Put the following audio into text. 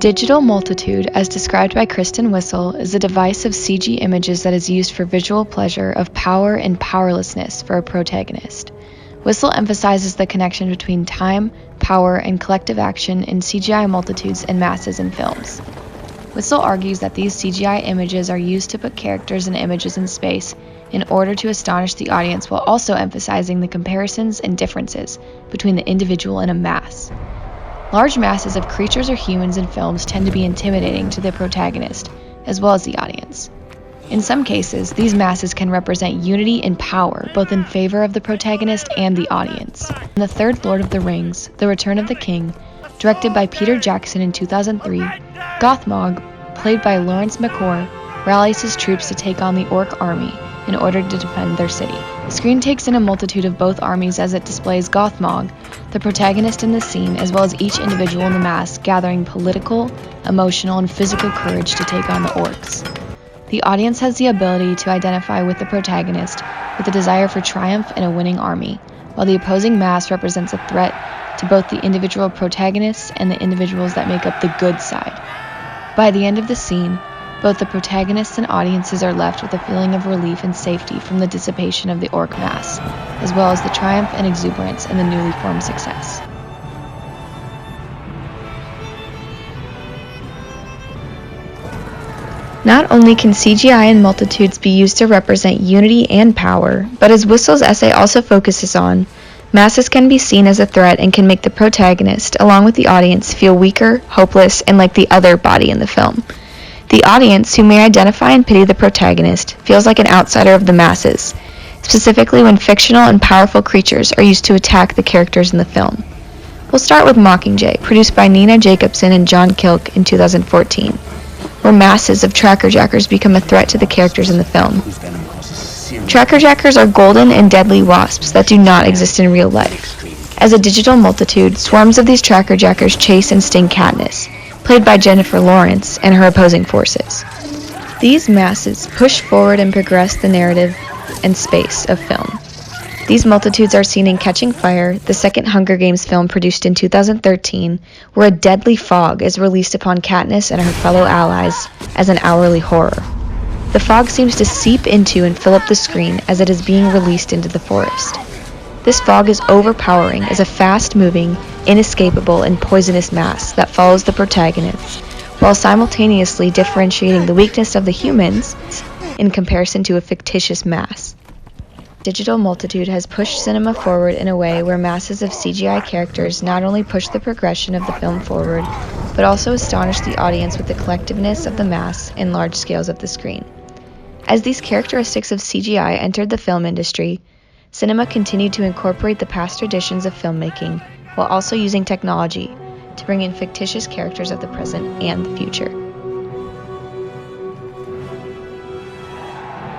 Digital multitude, as described by Kristen Wissel, is a device of CG images that is used for visual pleasure of power and powerlessness for a protagonist. Wissel emphasizes the connection between time, power, and collective action in CGI multitudes and masses in films. Wissel argues that these CGI images are used to put characters and images in space in order to astonish the audience while also emphasizing the comparisons and differences between the individual and a mass. Large masses of creatures or humans in films tend to be intimidating to the protagonist, as well as the audience. In some cases, these masses can represent unity and power, both in favor of the protagonist and the audience. In the third Lord of the Rings, The Return of the King, directed by Peter Jackson in 2003, Gothmog, played by Lawrence McCor, rallies his troops to take on the Orc army in order to defend their city. The screen takes in a multitude of both armies as it displays Gothmog, the protagonist in the scene, as well as each individual in the mass gathering political, emotional, and physical courage to take on the orcs. The audience has the ability to identify with the protagonist with a desire for triumph and a winning army, while the opposing mass represents a threat to both the individual protagonists and the individuals that make up the good side. By the end of the scene, both the protagonists and audiences are left with a feeling of relief and safety from the dissipation of the orc mass, as well as the triumph and exuberance in the newly formed success. Not only can CGI in multitudes be used to represent unity and power, but as Wissel's essay also focuses on, masses can be seen as a threat and can make the protagonist, along with the audience, feel weaker, hopeless, and like the other body in the film. The audience, who may identify and pity the protagonist, feels like an outsider of the masses, specifically when fictional and powerful creatures are used to attack the characters in the film. We'll start with Mockingjay, produced by Nina Jacobson and John Kilk in 2014, where masses of trackerjackers become a threat to the characters in the film. Trackerjackers are golden and deadly wasps that do not exist in real life. As a digital multitude, swarms of these trackerjackers chase and sting Katniss, played by Jennifer Lawrence, and her opposing forces. These masses push forward and progress the narrative and space of film. These multitudes are seen in Catching Fire, the second Hunger Games film produced in 2013, where a deadly fog is released upon Katniss and her fellow allies as an hourly horror. The fog seems to seep into and fill up the screen as it is being released into the forest. This fog is overpowering as a fast-moving, inescapable, and poisonous mass that follows the protagonist, while simultaneously differentiating the weakness of the humans in comparison to a fictitious mass. Digital multitude has pushed cinema forward in a way where masses of CGI characters not only push the progression of the film forward, but also astonish the audience with the collectiveness of the mass and large scales of the screen. As these characteristics of CGI entered the film industry, cinema continued to incorporate the past traditions of filmmaking while also using technology to bring in fictitious characters of the present and the future.